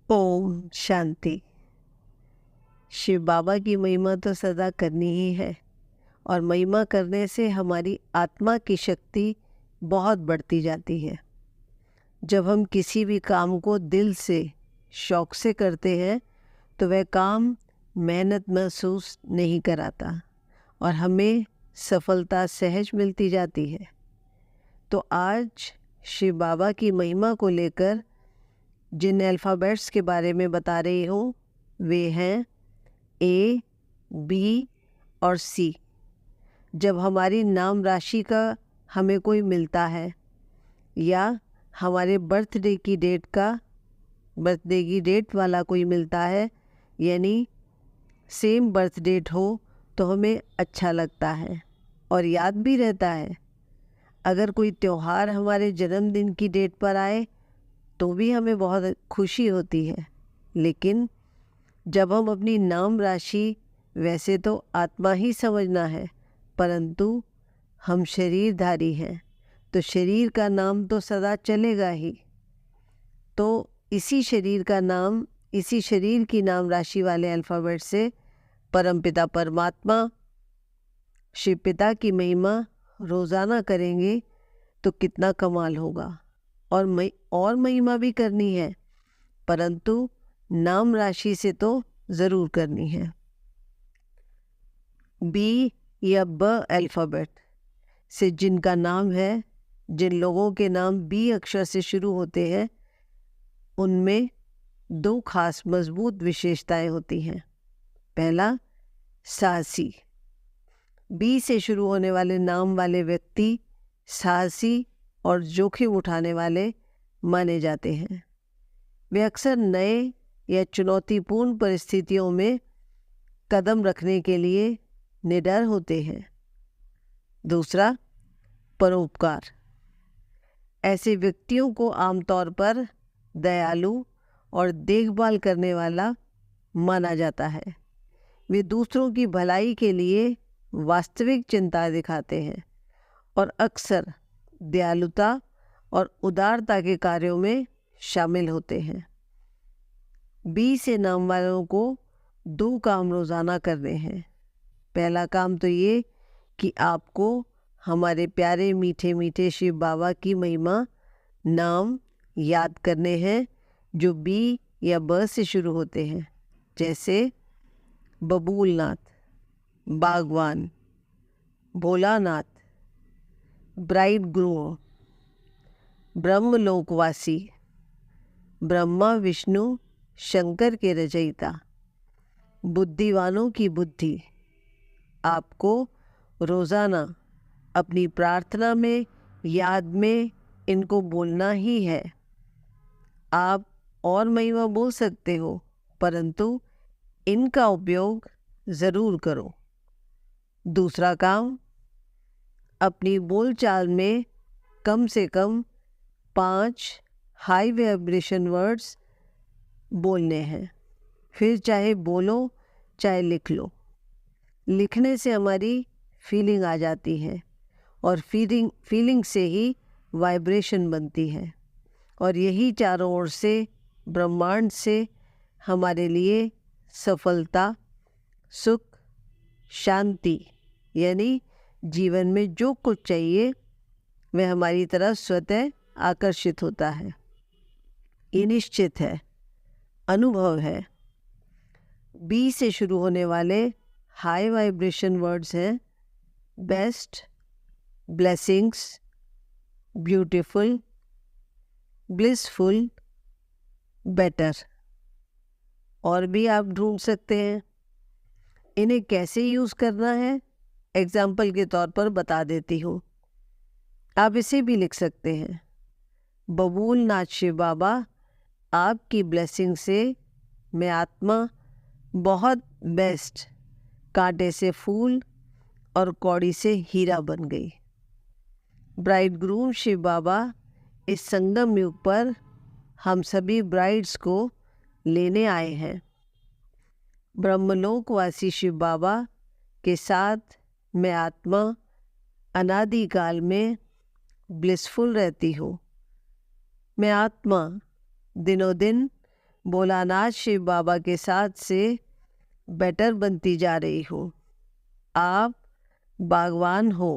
ओम शांति। शिव बाबा की महिमा तो सदा करनी ही है और महिमा करने से हमारी आत्मा की शक्ति बहुत बढ़ती जाती है। जब हम किसी भी काम को दिल से शौक से करते हैं तो वह काम मेहनत महसूस नहीं कराता और हमें सफलता सहज मिलती जाती है। तो आज शिव बाबा की महिमा को लेकर जिन अल्फ़ाबेट्स के बारे में बता रही हूँ वे हैं ए, बी और सी। जब हमारी नाम राशि का हमें कोई मिलता है या हमारे बर्थडे की डेट वाला कोई मिलता है, यानी सेम बर्थ डेट हो तो हमें अच्छा लगता है और याद भी रहता है। अगर कोई त्यौहार हमारे जन्मदिन की डेट पर आए तो भी हमें बहुत खुशी होती है। लेकिन जब हम अपनी नाम राशि, वैसे तो आत्मा ही समझना है, परंतु हम शरीरधारी हैं तो शरीर का नाम तो सदा चलेगा ही। तो इसी शरीर की नाम राशि वाले अल्फ़ाबेट से परमपिता परमात्मा शिव पिता की महिमा रोज़ाना करेंगे तो कितना कमाल होगा। और महिमा भी करनी है, परंतु नाम राशि से तो ज़रूर करनी है। बी या ब अल्फ़ाबेट से जिनका नाम है, जिन लोगों के नाम बी अक्षर से शुरू होते हैं, उनमें दो खास मजबूत विशेषताएं होती हैं। पहला, साहसी। बी से शुरू होने वाले नाम वाले व्यक्ति साहसी और जोखिम उठाने वाले माने जाते हैं। वे अक्सर नए या चुनौतीपूर्ण परिस्थितियों में कदम रखने के लिए निडर होते हैं। दूसरा, परोपकार। ऐसे व्यक्तियों को आमतौर पर दयालु और देखभाल करने वाला माना जाता है। वे दूसरों की भलाई के लिए वास्तविक चिंता दिखाते हैं और अक्सर दयालुता और उदारता के कार्यों में शामिल होते हैं। बी से नाम वालों को दो काम रोज़ाना करने हैं। पहला काम तो ये कि आपको हमारे प्यारे मीठे मीठे शिव बाबा की महिमा नाम याद करने हैं जो बी या ब से शुरू होते हैं, जैसे बबूलनाथ, बागवान, भोलानाथ, ब्राइड ग्रूम, ब्रह्मलोकवासी, ब्रह्मा विष्णु शंकर के रचयिता, बुद्धिवानों की बुद्धि। आपको रोज़ाना अपनी प्रार्थना में, याद में इनको बोलना ही है। आप और महिमा बोल सकते हो, परंतु इनका उपयोग ज़रूर करो। दूसरा काम, अपनी बोलचाल में कम से कम 5 हाई वाइब्रेशन वर्ड्स बोलने हैं। फिर चाहे बोलो चाहे लिख लो। लिखने से हमारी फीलिंग आ जाती है और फीलिंग से ही वाइब्रेशन बनती है और यही चारों ओर से ब्रह्मांड से हमारे लिए सफलता, सुख, शांति, यानी जीवन में जो कुछ चाहिए वह हमारी तरफ स्वतः आकर्षित होता है। ये निश्चित है, अनुभव है। बी से शुरू होने वाले हाई वाइब्रेशन वर्ड्स हैं best, blessings, beautiful, blissful, better. और भी आप ढूंढ सकते हैं। इन्हें कैसे यूज़ करना है एग्जाम्पल के तौर पर बता देती हूँ। आप इसे भी लिख सकते हैं, बबूलनाथ शिव बाबा, आपकी ब्लेसिंग से मैं आत्मा बहुत बेस्ट, कांटे से फूल और कौड़ी से हीरा बन गई। ब्राइड ग्रूम शिव बाबा, इस संगम युग पर हम सभी ब्राइड्स को लेने आए हैं। ब्रह्मलोकवासी शिव बाबा के साथ मैं आत्मा अनादिकाल में ब्लिसफुल रहती हूँ। मैं आत्मा दिनों दिन भोलानाथ शिव बाबा के साथ से बेटर बनती जा रही हो। आप बागवान हो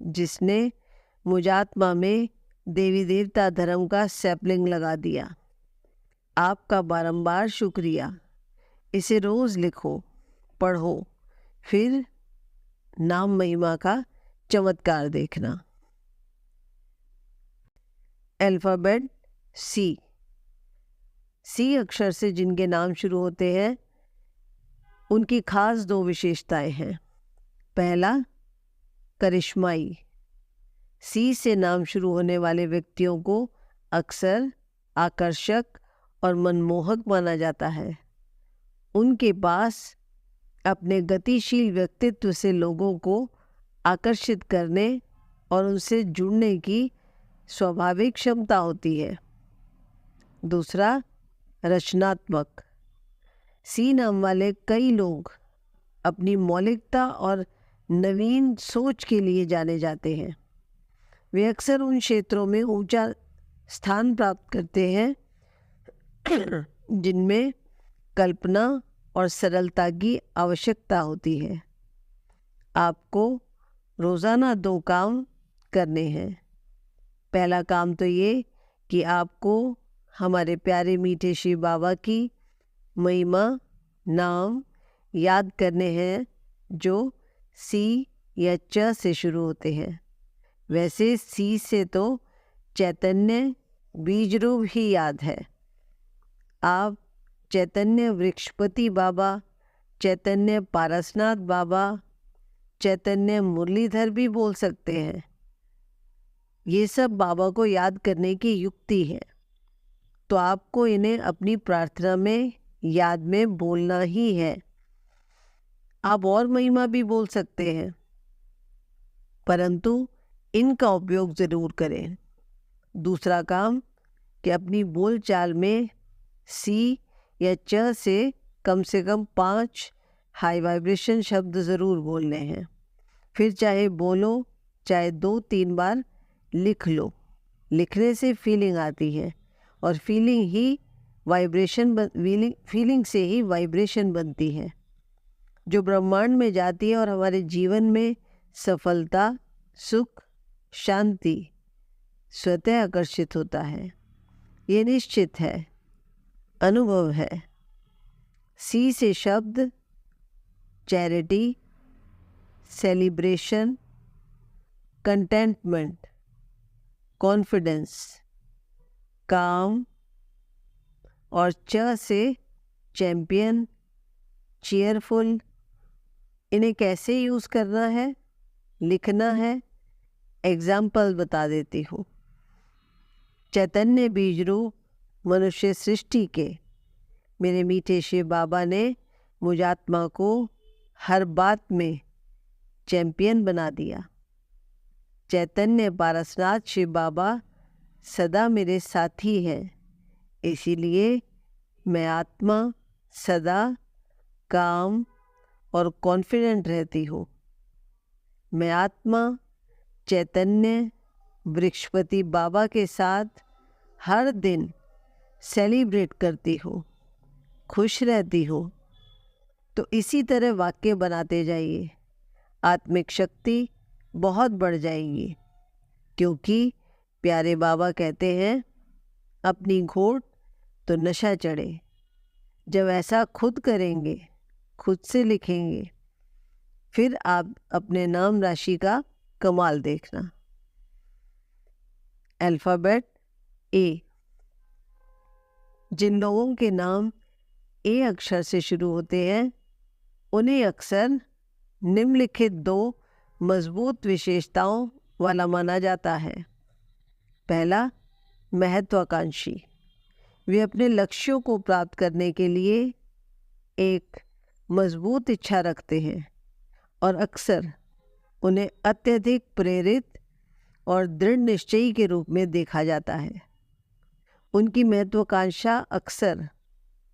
जिसने मुजात्मा में देवी देवता धर्म का सैपलिंग लगा दिया। आपका बारंबार शुक्रिया। इसे रोज़ लिखो, पढ़ो, फिर नाम महिमा का चमत्कार देखना। अल्फ़ाबेट सी। सी अक्षर से जिनके नाम शुरू होते हैं उनकी खास दो विशेषताएं हैं। पहला, करिश्माई। सी से नाम शुरू होने वाले व्यक्तियों को अक्सर आकर्षक और मनमोहक माना जाता है। उनके पास अपने गतिशील व्यक्तित्व से लोगों को आकर्षित करने और उनसे जुड़ने की स्वाभाविक क्षमता होती है। दूसरा, रचनात्मक। सी नाम वाले कई लोग अपनी मौलिकता और नवीन सोच के लिए जाने जाते हैं। वे अक्सर उन क्षेत्रों में ऊंचा स्थान प्राप्त करते हैं जिनमें कल्पना और सरलता की आवश्यकता होती है। आपको रोज़ाना दो काम करने हैं। पहला काम तो ये कि आपको हमारे प्यारे मीठे शिव बाबा की महिमा नाम याद करने हैं जो सी या च से शुरू होते हैं। वैसे सी से तो चैतन्य बीज रूप ही याद है। आप चैतन्य वृक्षपति बाबा, चैतन्य पारसनाथ बाबा, चैतन्य मुरलीधर भी बोल सकते हैं। ये सब बाबा को याद करने की युक्ति है, तो आपको इन्हें अपनी प्रार्थना में याद में बोलना ही है। आप और महिमा भी बोल सकते हैं, परंतु इनका उपयोग ज़रूर करें। दूसरा काम कि अपनी बोलचाल में सी या च से कम 5 हाई वाइब्रेशन शब्द ज़रूर बोलने हैं। फिर चाहे बोलो, चाहे 2-3 बार लिख लो। लिखने से फीलिंग आती है और फीलिंग से ही वाइब्रेशन बनती है जो ब्रह्मांड में जाती है और हमारे जीवन में सफलता, सुख, शांति स्वतः आकर्षित होता है। ये निश्चित है, अनुभव है। सी से शब्द चैरिटी, सेलिब्रेशन, कंटेंटमेंट, कॉन्फिडेंस, काम और च से चैम्पियन, चीयरफुल। इन्हें कैसे यूज़ करना है, लिखना है, एग्जाम्पल बता देती हूँ। चैतन्य बीज रूप मनुष्य सृष्टि के मेरे मीठे शिव बाबा ने मुझ आत्मा को हर बात में चैम्पियन बना दिया। चैतन्य पारसनाथ शिव बाबा सदा मेरे साथी हैं, इसीलिए मैं आत्मा सदा काम और कॉन्फिडेंट रहती हूँ। मैं आत्मा चैतन्य वृक्षपति बाबा के साथ हर दिन सेलिब्रेट करती हूँ, खुश रहती हूँ। तो इसी तरह वाक्य बनाते जाइए, आत्मिक शक्ति बहुत बढ़ जाएगी। क्योंकि प्यारे बाबा कहते हैं, अपनी घोट तो नशा चढ़े। जब ऐसा खुद करेंगे, खुद से लिखेंगे, फिर आप अपने नाम राशि का कमाल देखना। अल्फ़ाबेट ए। जिन लोगों के नाम ए अक्षर से शुरू होते हैं उन्हें अक्सर निम्नलिखित 2 मजबूत विशेषताओं वाला माना जाता है। पहला, महत्वाकांक्षी। वे अपने लक्ष्यों को प्राप्त करने के लिए एक मजबूत इच्छा रखते हैं और अक्सर उन्हें अत्यधिक प्रेरित और दृढ़ निश्चयी के रूप में देखा जाता है। उनकी महत्वाकांक्षा अक्सर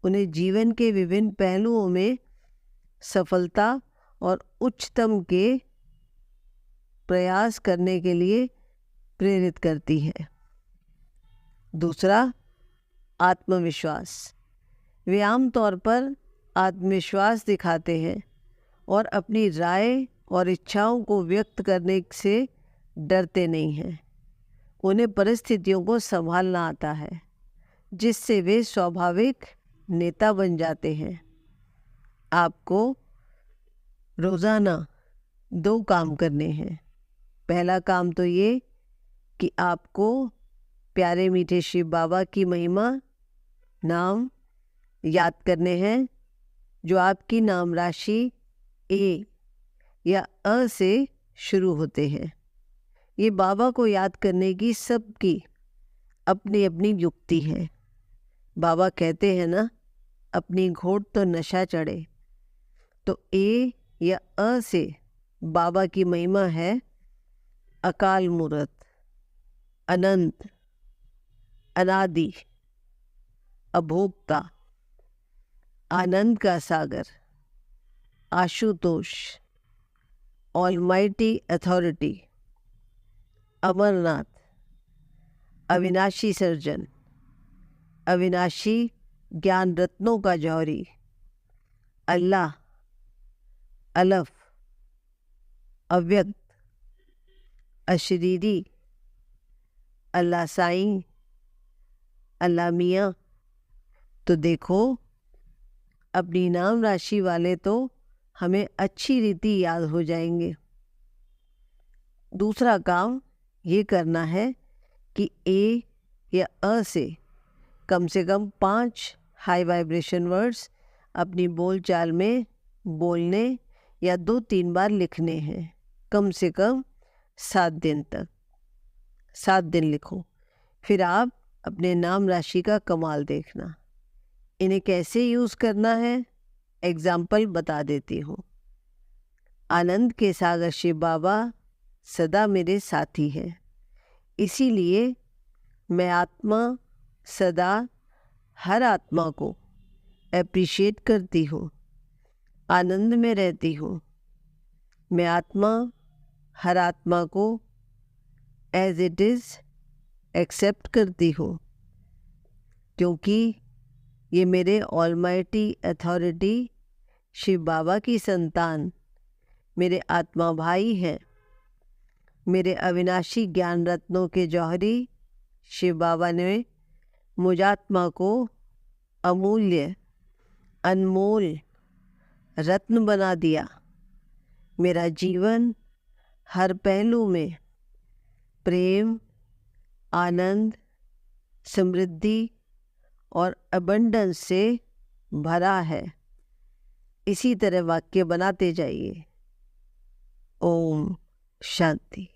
उन्हें जीवन के विभिन्न पहलुओं में सफलता और उच्चतम के प्रयास करने के लिए प्रेरित करती है। दूसरा, आत्मविश्वास। वे आमतौर पर आत्मविश्वास दिखाते हैं और अपनी राय और इच्छाओं को व्यक्त करने से डरते नहीं हैं। उन्हें परिस्थितियों को संभालना आता है, जिससे वे स्वाभाविक नेता बन जाते हैं। आपको रोज़ाना 2 काम करने हैं। पहला काम तो ये कि आपको प्यारे मीठे शिव बाबा की महिमा नाम याद करने हैं, जो आपकी नाम राशि ए या अ से शुरू होते हैं। ये बाबा को याद करने की सबकी अपनी अपनी युक्ति है। बाबा कहते हैं ना, अपनी घोट तो नशा चढ़े। तो ए या अ से बाबा की महिमा है अकाल मूर्त, अनंत, अनादि, अभोक्ता, आनंद का सागर, आशुतोष, ऑलमाइटी अथॉरिटी, अमरनाथ, अविनाशी सर्जन, अविनाशी ज्ञान रत्नों का जौहरी, अल्लाह, अलफ, अव्यक्त, अशरीरी, अल्लाह साईं, अल्लाह मियाँ। तो देखो, अपनी नाम राशि वाले तो हमें अच्छी रीति याद हो जाएंगे। दूसरा काम ये करना है कि ए या अ से कम 5 हाई वाइब्रेशन वर्ड्स अपनी बोलचाल में बोलने या 2-3 बार लिखने हैं, कम से कम 7 दिन तक। 7 दिन लिखो, फिर आप अपने नाम राशि का कमाल देखना। इन्हें कैसे यूज़ करना है, एग्जाम्पल बता देती हूँ। आनंद के सागर शिव बाबा सदा मेरे साथी हैं, इसीलिए मैं आत्मा सदा हर आत्मा को एप्रिशिएट करती हूँ, आनंद में रहती हूँ। मैं आत्मा हर आत्मा को एज इट इज़ एक्सेप्ट करती हूँ, क्योंकि ये मेरे ऑलमाइटी अथॉरिटी शिव बाबा की संतान, मेरे आत्मा भाई हैं। मेरे अविनाशी ज्ञान रत्नों के जौहरी शिव बाबा ने मुझ आत्मा को अमूल्य अनमोल रत्न बना दिया। मेरा जीवन हर पहलू में प्रेम, आनंद, समृद्धि और अबंडेंस से भरा है। इसी तरह वाक्य बनाते जाइए। ओम शांति।